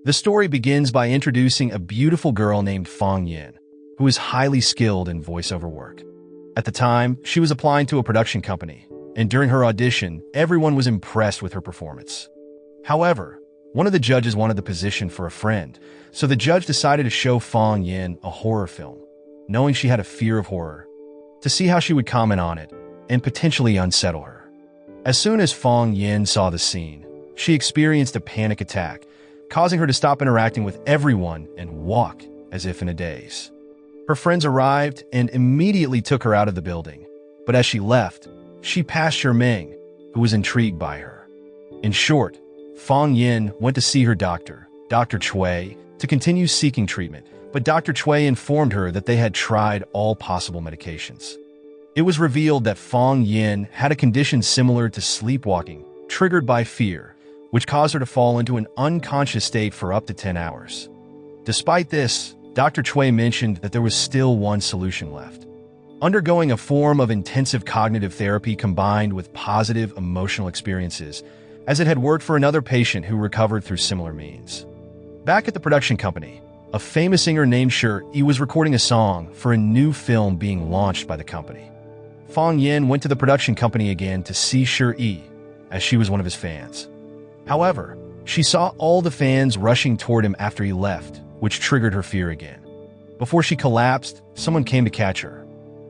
The story begins by introducing a beautiful girl named Fang Yan, who is highly skilled in voiceover work. At the time, she was applying to a production company, and during her audition, everyone was impressed with her performance. However, one of the judges wanted the position for a friend, so the judge decided to show Fang Yan a horror film, knowing she had a fear of horror, to see how she would comment on it and potentially unsettle her. As soon as Fang Yan saw the scene, she experienced a panic attack, causing her to stop interacting with everyone and walk as if in a daze. Her friends arrived and immediately took her out of the building, but as she left, she passed Sher Ming, who was intrigued by her. In short, Fang Yan went to see her doctor, Dr. Cui, to continue seeking treatment, but Dr. Cui informed her that they had tried all possible medications. It was revealed that Fang Yan had a condition similar to sleepwalking, triggered by fear, which caused her to fall into an unconscious state for up to 10 hours. Despite this, Dr. Cui mentioned that there was still one solution left: undergoing a form of intensive cognitive therapy combined with positive emotional experiences, as it had worked for another patient who recovered through similar means. Back at the production company, a famous singer named Shi Yi was recording a song for a new film being launched by the company. Fang Yan went to the production company again to see Shi Yi, as she was one of his fans. However, she saw all the fans rushing toward him after he left, which triggered her fear again. Before she collapsed, someone came to catch her.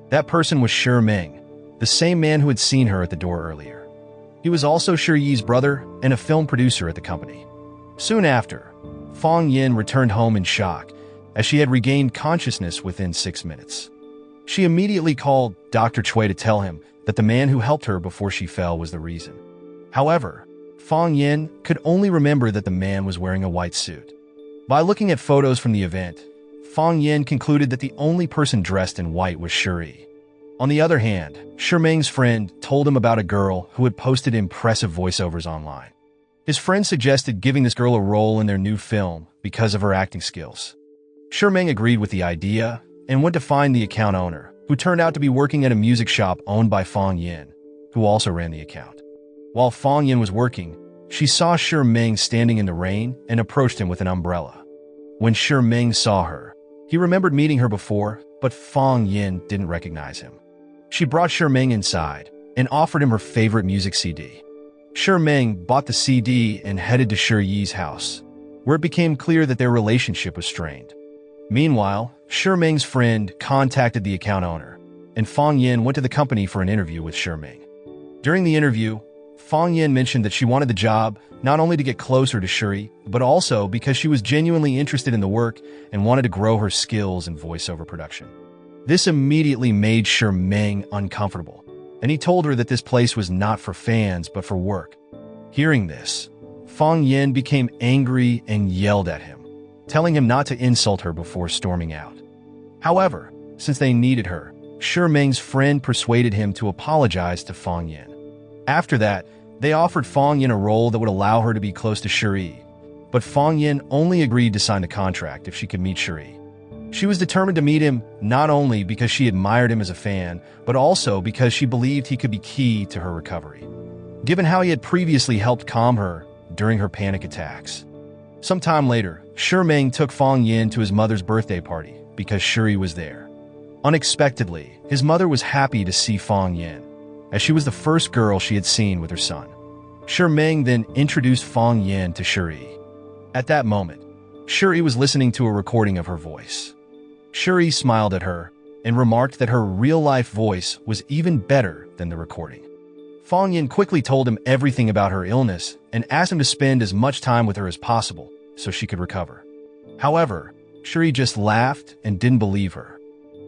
That person was Sher Ming, the same man who had seen her at the door earlier. He was also Shi Yi's brother and a film producer at the company. Soon after, Fang Yan returned home in shock, as she had regained consciousness within 6 minutes. She immediately called Dr. Cui to tell him that the man who helped her before she fell was the reason. However, Fang Yan could only remember that the man was wearing a white suit. By looking at photos from the event, Fang Yan concluded that the only person dressed in white was Shi Yi. On the other hand, Sher Ming's friend told him about a girl who had posted impressive voiceovers online. His friend suggested giving this girl a role in their new film because of her acting skills. Sher Ming agreed with the idea and went to find the account owner, who turned out to be working at a music shop owned by Fang Yan, who also ran the account. While Fang Yan was working, she saw Sher Ming standing in the rain and approached him with an umbrella. When Sher Ming saw her, he remembered meeting her before, but Fang Yan didn't recognize him. She brought Sher Ming inside and offered him her favorite music CD. Sher Ming bought the CD and headed to Shi Yi's house, where it became clear that their relationship was strained. Meanwhile, Sher Ming's friend contacted the account owner, and Fang Yan went to the company for an interview with Sher Ming. During the interview, Fang Yan mentioned that she wanted the job not only to get closer to Shi Yi, but also because she was genuinely interested in the work and wanted to grow her skills in voiceover production. This immediately made Sher Ming uncomfortable, and he told her that this place was not for fans but for work. Hearing this, Fang Yan became angry and yelled at him, telling him not to insult her before storming out. However, since they needed her, Sher Ming's friend persuaded him to apologize to Fang Yan. After that, they offered Fang Yan a role that would allow her to be close to Shi Yi, but Fang Yan only agreed to sign the contract if she could meet Shi Yi. She was determined to meet him not only because she admired him as a fan, but also because she believed he could be key to her recovery, given how he had previously helped calm her during her panic attacks. Sometime later, Sher Ming took Fang Yan to his mother's birthday party because Shi Yi was there. Unexpectedly, his mother was happy to see Fang Yan, as she was the first girl she had seen with her son. Sher Ming then introduced Fang Yan to Shi Yi. At that moment, Shi Yi was listening to a recording of her voice. Shi Yi smiled at her and remarked that her real-life voice was even better than the recording. Fang Yan quickly told him everything about her illness and asked him to spend as much time with her as possible so she could recover. However, Shi Yi just laughed and didn't believe her.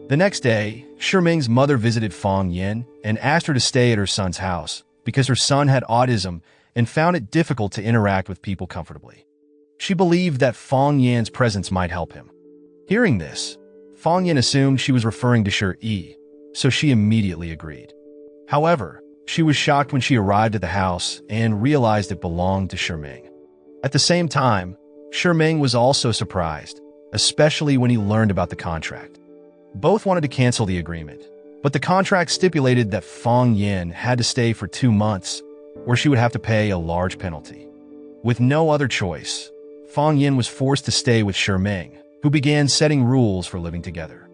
The next day, Sher Ming's mother visited Fang Yan and asked her to stay at her son's house because her son had autism and found it difficult to interact with people comfortably. She believed that Fang Yan's presence might help him. Hearing this, Fang Yan assumed she was referring to Shi Yi, so she immediately agreed. However, she was shocked when she arrived at the house and realized it belonged to Sher Ming. At the same time, Sher Ming was also surprised, especially when he learned about the contract. Both wanted to cancel the agreement, but the contract stipulated that Fang Yan had to stay for 2 months, or she would have to pay a large penalty. With no other choice, Fang Yan was forced to stay with Sher Ming, who began setting rules for living together.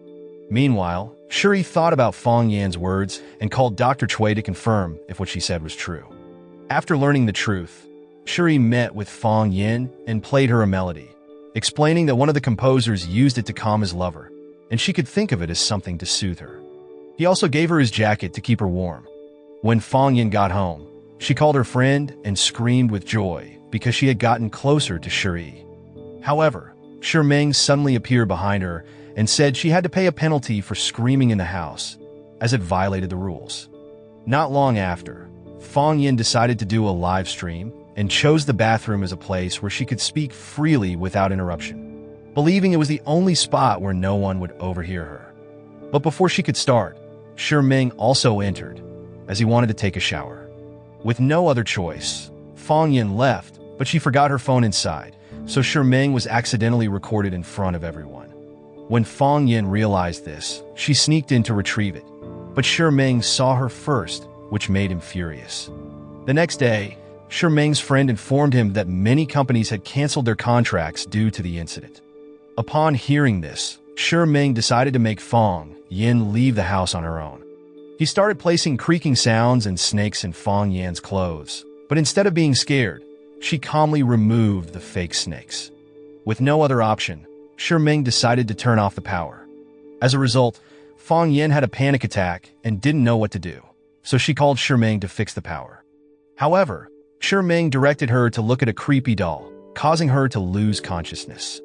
Meanwhile, Shi Yi thought about Fang Yan's words and called Dr. Cui to confirm if what she said was true. After learning the truth, Shi Yi met with Fang Yan and played her a melody, explaining that one of the composers used it to calm his lover, and she could think of it as something to soothe her. He also gave her his jacket to keep her warm. When Fang Yan got home, she called her friend and screamed with joy because she had gotten closer to Shi Yi. However, Sher Ming suddenly appeared behind her and said she had to pay a penalty for screaming in the house, as it violated the rules. Not long after, Fang Yan decided to do a live stream and chose the bathroom as a place where she could speak freely without interruption, believing it was the only spot where no one would overhear her. But before she could start, Sher Ming also entered, as he wanted to take a shower. With no other choice, Fang Yan left, but she forgot her phone inside, so Sher Ming was accidentally recorded in front of everyone. When Fang Yan realized this, she sneaked in to retrieve it, but Sher Ming saw her first, which made him furious. The next day, Sher Ming's friend informed him that many companies had canceled their contracts due to the incident. Upon hearing this, Sher Ming decided to make Fang Yan leave the house on her own. He started placing creaking sounds and snakes in Fang Yan's clothes, but instead of being scared, she calmly removed the fake snakes. With no other option, Sher Ming decided to turn off the power. As a result, Fang Yan had a panic attack and didn't know what to do, so she called Sher Ming to fix the power. However, Sher Ming directed her to look at a creepy doll, causing her to lose consciousness.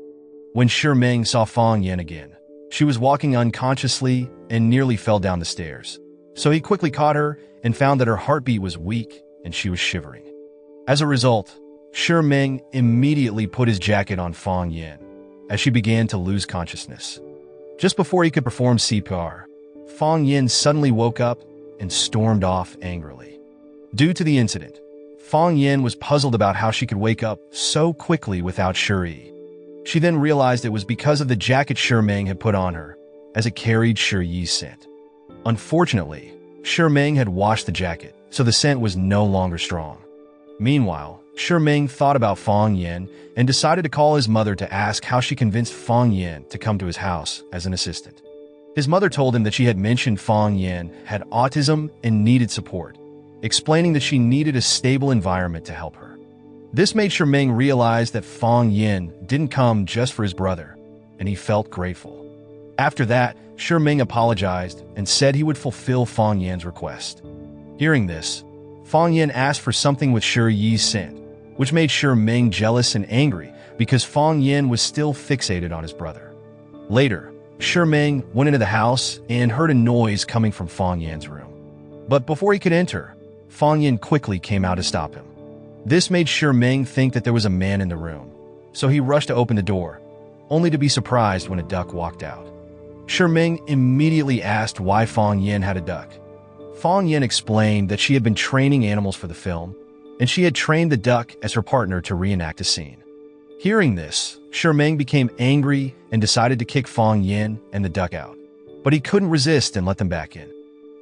When Sher Ming saw Fang Yan again, she was walking unconsciously and nearly fell down the stairs. So he quickly caught her and found that her heartbeat was weak and she was shivering. As a result, Sher Ming immediately put his jacket on Fang Yan as she began to lose consciousness. Just before he could perform CPR, Fang Yan suddenly woke up and stormed off angrily. Due to the incident, Fang Yan was puzzled about how she could wake up so quickly without Shi Yi. She then realized it was because of the jacket Sher Ming had put on her, as it carried Shi Yi's scent. Unfortunately, Sher Ming had washed the jacket, so the scent was no longer strong. Meanwhile, Sher Ming thought about Fang Yan and decided to call his mother to ask how she convinced Fang Yan to come to his house as an assistant. His mother told him that she had mentioned Fang Yan had autism and needed support, explaining that she needed a stable environment to help her. This made Sher Ming realize that Fang Yan didn't come just for his brother, and he felt grateful. After that, Sher Ming apologized and said he would fulfill Fang Yan's request. Hearing this, Fang Yan asked for something with Shi Yi's scent, which made Sher Ming jealous and angry because Fang Yan was still fixated on his brother. Later, Sher Ming went into the house and heard a noise coming from Fang Yan's room. But before he could enter, Fang Yan quickly came out to stop him. This made Sher Ming think that there was a man in the room, so he rushed to open the door, only to be surprised when a duck walked out. Sher Ming immediately asked why Fang Yan had a duck. Fang Yan explained that she had been training animals for the film, and she had trained the duck as her partner to reenact a scene. Hearing this, Sher Ming became angry and decided to kick Fang Yan and the duck out, but he couldn't resist and let them back in.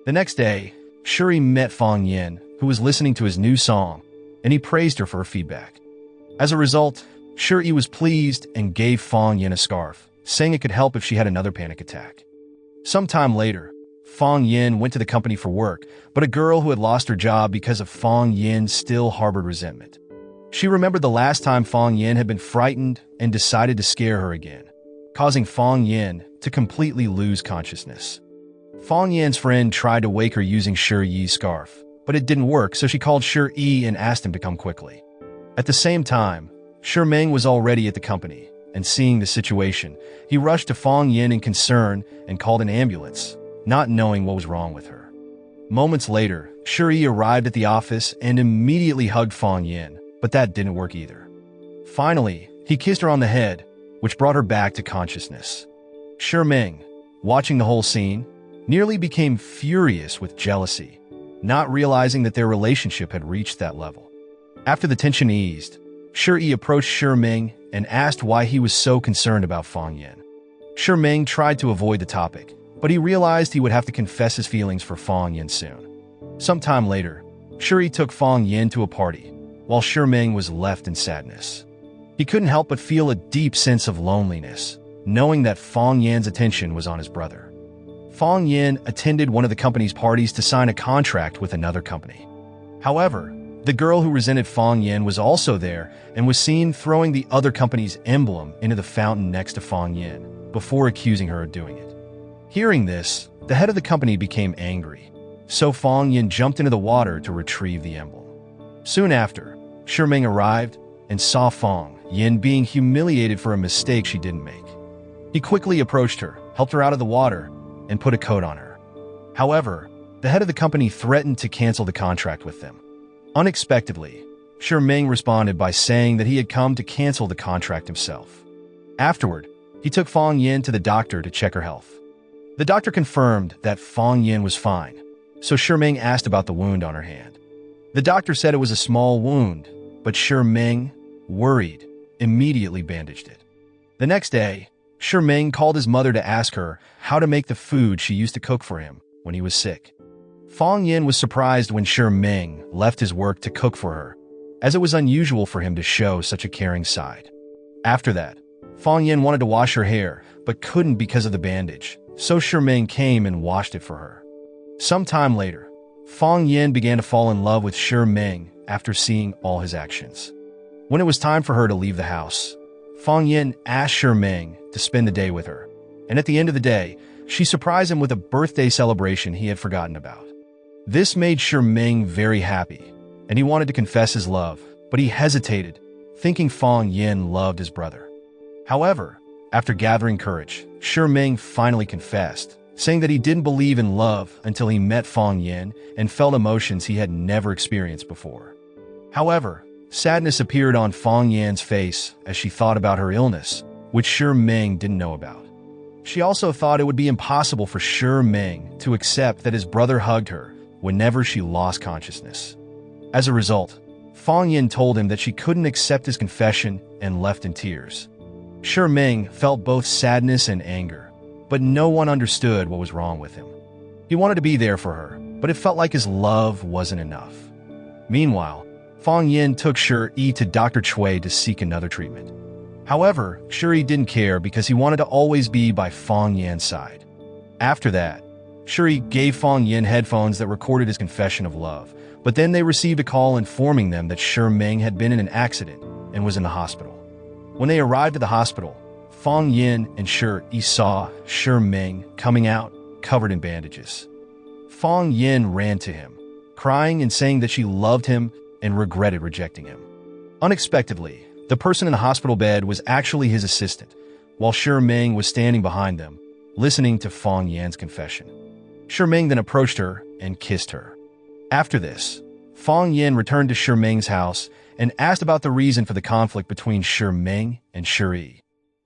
The next day, Shi Yi met Fang Yan, who was listening to his new song, and he praised her for her feedback. As a result, Shi Yi was pleased and gave Fang Yan a scarf, saying it could help if she had another panic attack. Sometime later, Fang Yan went to the company for work, but a girl who had lost her job because of Fang Yan still harbored resentment. She remembered the last time Fang Yan had been frightened and decided to scare her again, causing Fang Yan to completely lose consciousness. Fang Yan's friend tried to wake her using Shi Yi's scarf, but it didn't work, so she called Shi Yi and asked him to come quickly. At the same time, Sher Ming was already at the company, and seeing the situation, he rushed to Fang Yan in concern and called an ambulance, not knowing what was wrong with her. Moments later, Shi Yi arrived at the office and immediately hugged Fang Yan, but that didn't work either. Finally, he kissed her on the head, which brought her back to consciousness. Sher Ming, watching the whole scene, nearly became furious with jealousy, not realizing that their relationship had reached that level. After the tension eased, Shi Yi approached Sher Ming and asked why he was so concerned about Fang Yan. Sher Ming tried to avoid the topic, but he realized he would have to confess his feelings for Fang Yan soon. Sometime later, Shi Yi took Fang Yan to a party, while Sher Ming was left in sadness. He couldn't help but feel a deep sense of loneliness, knowing that Fang Yan's attention was on his brother. Fang Yan attended one of the company's parties to sign a contract with another company. However, the girl who resented Fang Yan was also there and was seen throwing the other company's emblem into the fountain next to Fang Yan before accusing her of doing it. Hearing this, the head of the company became angry, so Fang Yan jumped into the water to retrieve the emblem. Soon after, Sher Ming arrived and saw Fang Yan being humiliated for a mistake she didn't make. He quickly approached her, helped her out of the water, and put a coat on her. However, the head of the company threatened to cancel the contract with them. Unexpectedly, Sher Ming responded by saying that he had come to cancel the contract himself. Afterward, he took Fang Yan to the doctor to check her health. The doctor confirmed that Fang Yan was fine, so Sher Ming asked about the wound on her hand. The doctor said it was a small wound, but Sher Ming, worried, immediately bandaged it. The next day, Sher Ming called his mother to ask her how to make the food she used to cook for him when he was sick. Fang Yan was surprised when Sher Ming left his work to cook for her, as it was unusual for him to show such a caring side. After that, Fang Yan wanted to wash her hair, but couldn't because of the bandage, so Sher Ming came and washed it for her. Some time later, Fang Yan began to fall in love with Sher Ming after seeing all his actions. When it was time for her to leave the house, Fang Yan asked Sher Ming to spend the day with her, and at the end of the day, she surprised him with a birthday celebration he had forgotten about. This made Sher Ming very happy, and he wanted to confess his love, but he hesitated, thinking Fang Yan loved his brother. However, after gathering courage, Sher Ming finally confessed, saying that he didn't believe in love until he met Fang Yan and felt emotions he had never experienced before. However, sadness appeared on Fang Yan's face as she thought about her illness, which Sher Ming didn't know about. She also thought it would be impossible for Sher Ming to accept that his brother hugged her whenever she lost consciousness. As a result, Fang Yan told him that she couldn't accept his confession and left in tears. Sher Ming felt both sadness and anger, but no one understood what was wrong with him. He wanted to be there for her, but it felt like his love wasn't enough. Meanwhile, Fang Yan took Shi Yi to Dr. Cui to seek another treatment. However, Shi Yi didn't care because he wanted to always be by Fang Yan's side. After that, Shi Yi gave Fang Yan headphones that recorded his confession of love, but then they received a call informing them that Sher Ming had been in an accident and was in the hospital. When they arrived at the hospital, Fang Yan and Shi Yi saw Sher Ming coming out, covered in bandages. Fang Yan ran to him, crying and saying that she loved him and regretted rejecting him. Unexpectedly, the person in the hospital bed was actually his assistant, while Sher Ming was standing behind them, listening to Fang Yan's confession. Sher Ming then approached her and kissed her. After this, Fang Yan returned to Sher Ming's house and asked about the reason for the conflict between Sher Ming and Shi Yi.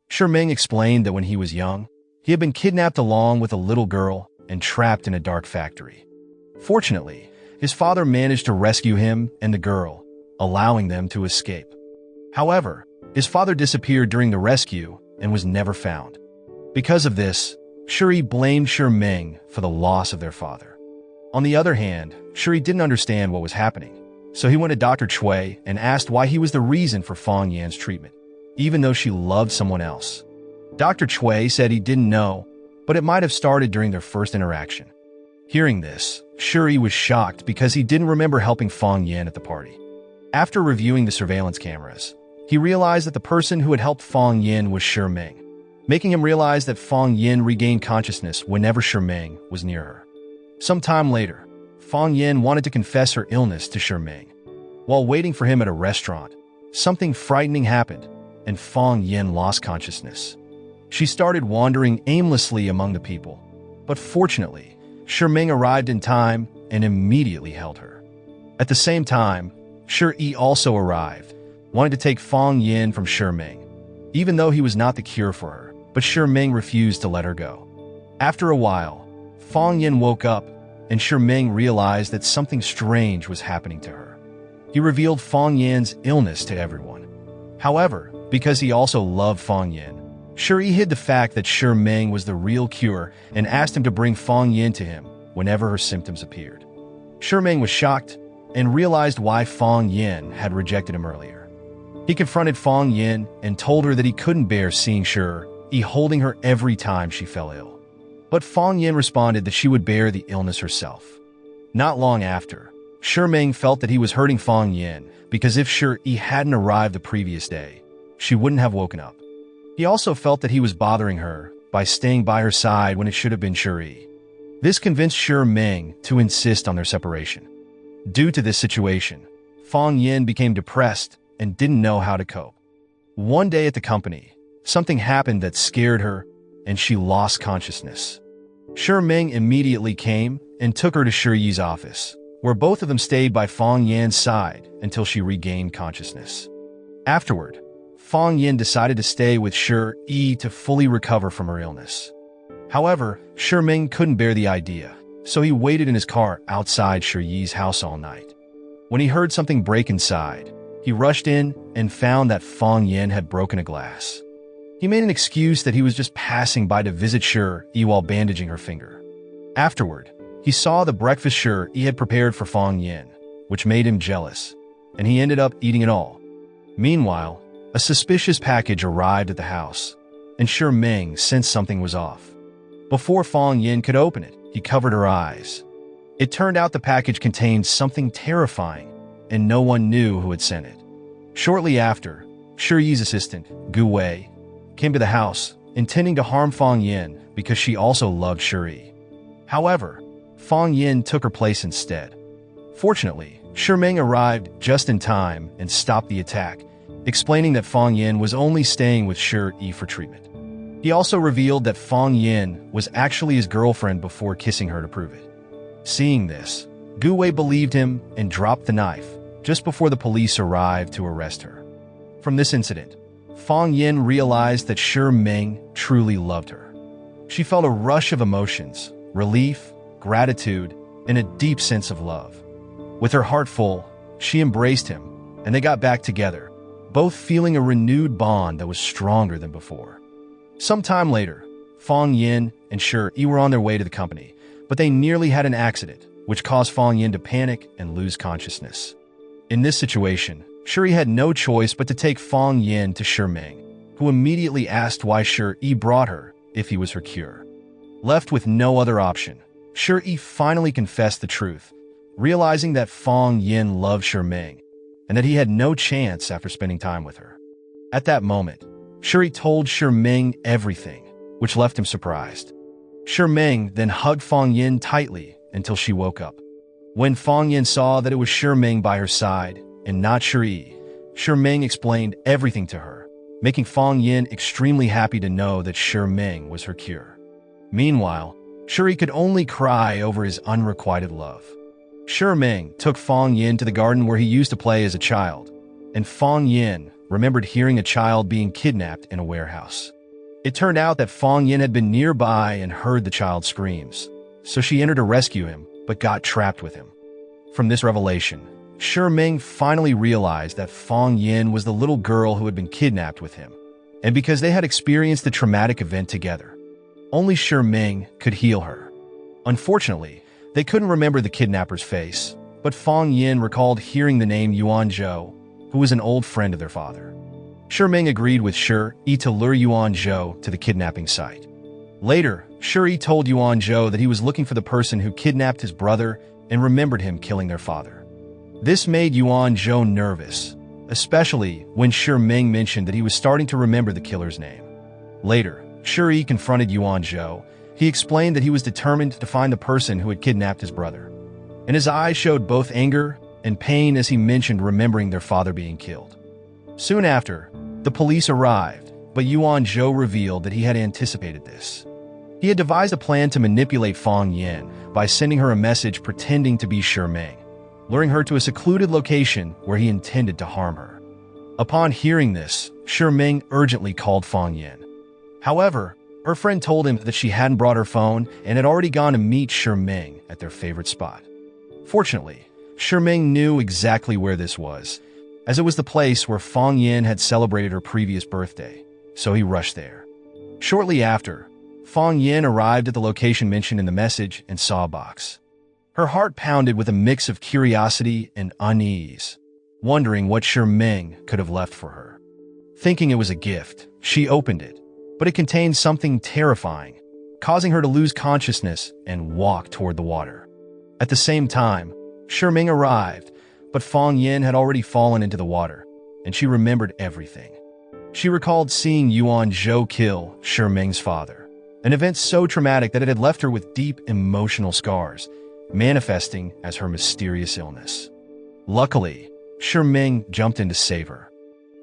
Sher Ming explained that when he was young, he had been kidnapped along with a little girl and trapped in a dark factory. Fortunately, his father managed to rescue him and the girl, allowing them to escape. However, his father disappeared during the rescue and was never found. Because of this, Shi Yi blamed Sher Ming for the loss of their father. On the other hand, Shi Yi didn't understand what was happening, so he went to Dr. Cui and asked why he was the reason for Fang Yan's treatment, even though she loved someone else. Dr. Cui said he didn't know, but it might have started during their first interaction. Hearing this, Shi Yi was shocked because he didn't remember helping Fang Yan at the party. After reviewing the surveillance cameras, he realized that the person who had helped Fang Yan was Sher Ming, making him realize that Fang Yan regained consciousness whenever Sher Ming was near her. Some time later, Fang Yan wanted to confess her illness to Sher Ming. While waiting for him at a restaurant, something frightening happened, and Fang Yan lost consciousness. She started wandering aimlessly among the people, but fortunately, Sher Ming arrived in time and immediately held her. At the same time, Shi Yi also arrived, wanting to take Fang Yan from Sher Ming, even though he was not the cure for her, but Sher Ming refused to let her go. After a while, Fang Yan woke up, and Sher Ming realized that something strange was happening to her. He revealed Fang Yan's illness to everyone. However, because he also loved Fang Yan, Shi Yi hid the fact that Sher Ming was the real cure and asked him to bring Fang Yan to him whenever her symptoms appeared. Sher Ming was shocked and realized why Fang Yan had rejected him earlier. He confronted Fang Yan and told her that he couldn't bear seeing Shi Yi holding her every time she fell ill. But Fang Yan responded that she would bear the illness herself. Not long after, Sher Ming felt that he was hurting Fang Yan because if Shi Yi hadn't arrived the previous day, she wouldn't have woken up. He also felt that he was bothering her by staying by her side when it should have been Shi Yi. This convinced Sher Ming to insist on their separation. Due to this situation, Fang Yan became depressed and didn't know how to cope. One day at the company, something happened that scared her and she lost consciousness. Sher Ming immediately came and took her to Shi Yi's office, where both of them stayed by Fang Yan's side until she regained consciousness. Afterward, Fang Yan decided to stay with Shi Yi to fully recover from her illness. However, Sher Ming couldn't bear the idea, so he waited in his car outside Shi Yi's house all night. When he heard something break inside, he rushed in and found that Fang Yan had broken a glass. He made an excuse that he was just passing by to visit Shi Yi while bandaging her finger. Afterward, he saw the breakfast Shi Yi had prepared for Fang Yan, which made him jealous, and he ended up eating it all. Meanwhile, a suspicious package arrived at the house, and Sher Ming sensed something was off. Before Fang Yan could open it, he covered her eyes. It turned out the package contained something terrifying, and no one knew who had sent it. Shortly after, Shi Yi's assistant, Gu Wei, came to the house, intending to harm Fang Yan because she also loved Shi Yi. However, Fang Yan took her place instead. Fortunately, Sher Ming arrived just in time and stopped the attack, explaining that Fang Yan was only staying with Shi Yi for treatment. He also revealed that Fang Yan was actually his girlfriend before kissing her to prove it. Seeing this, Gu Wei believed him and dropped the knife just before the police arrived to arrest her. From this incident, Fang Yan realized that Sher Ming truly loved her. She felt a rush of emotions, relief, gratitude, and a deep sense of love. With her heart full, she embraced him, and they got back together, both feeling a renewed bond that was stronger than before. Some time later, Fang Yan and Shi Yi were on their way to the company, but they nearly had an accident, which caused Fang Yan to panic and lose consciousness. In this situation, Shi Yi had no choice but to take Fang Yan to Sher Ming, who immediately asked why Shi Yi brought her if he was her cure. Left with no other option, Shi Yi finally confessed the truth, realizing that Fang Yan loved Sher Ming, and that he had no chance after spending time with her. At that moment, Shi Yi told Sher Ming everything, which left him surprised. Sher Ming then hugged Fang Yan tightly until she woke up. When Fang Yan saw that it was Sher Ming by her side and not Shi Yi, Sher Ming explained everything to her, making Fang Yan extremely happy to know that Sher Ming was her cure. Meanwhile, Shi Yi could only cry over his unrequited love. Sher Ming took Fang Yan to the garden where he used to play as a child, and Fang Yan remembered hearing a child being kidnapped in a warehouse. It turned out that Fang Yan had been nearby and heard the child's screams, so she entered to rescue him, but got trapped with him. From this revelation, Sher Ming finally realized that Fang Yan was the little girl who had been kidnapped with him, and because they had experienced the traumatic event together, only Sher Ming could heal her. Unfortunately, they couldn't remember the kidnapper's face, but Fang Yan recalled hearing the name Yuan Zhou, who was an old friend of their father. Sher Ming agreed with Shi Yi to lure Yuan Zhou to the kidnapping site. Later, Shi Yi told Yuan Zhou that he was looking for the person who kidnapped his brother and remembered him killing their father. This made Yuan Zhou nervous, especially when Shi Ming mentioned that he was starting to remember the killer's name. Later, Shi Yi confronted Yuan Zhou. He explained that he was determined to find the person who had kidnapped his brother, and his eyes showed both anger and pain as he mentioned remembering their father being killed. Soon after, the police arrived, but Yuan Zhou revealed that he had anticipated this. He had devised a plan to manipulate Fang Yan by sending her a message pretending to be Sher Ming, luring her to a secluded location where he intended to harm her. Upon hearing this, Sher Ming urgently called Fang Yan. However, her friend told him that she hadn't brought her phone and had already gone to meet Sher Ming at their favorite spot. Fortunately, Sher Ming knew exactly where this was, as it was the place where Fang Yan had celebrated her previous birthday, so he rushed there. Shortly after, Fang Yan arrived at the location mentioned in the message and saw a box. Her heart pounded with a mix of curiosity and unease. wondering what Sher Ming could have left for her. Thinking it was a gift, she opened it, but it contained something terrifying, causing her to lose consciousness and walk toward the water. At the same time, Sher Ming arrived, but Fang Yan had already fallen into the water, and she remembered everything. She recalled seeing Yuan Zhou kill Sher Ming's father, an event so traumatic that it had left her with deep emotional scars, manifesting as her mysterious illness. Luckily, Sher Ming jumped in to save her.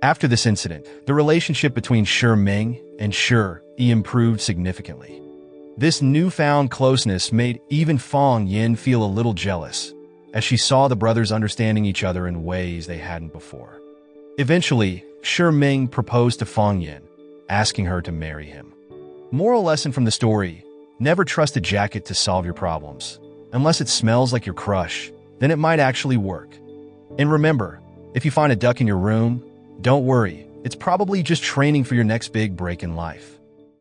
After this incident, the relationship between Sher Ming and Sher Yi improved significantly. This newfound closeness made even Fang Yan feel a little jealous, as she saw the brothers understanding each other in ways they hadn't before. Eventually, Sher Ming proposed to Fang Yan, asking her to marry him. Moral lesson from the story: never trust a jacket to solve your problems. Unless it smells like your crush, then it might actually work. And remember, if you find a duck in your room, don't worry, it's probably just training for your next big break in life.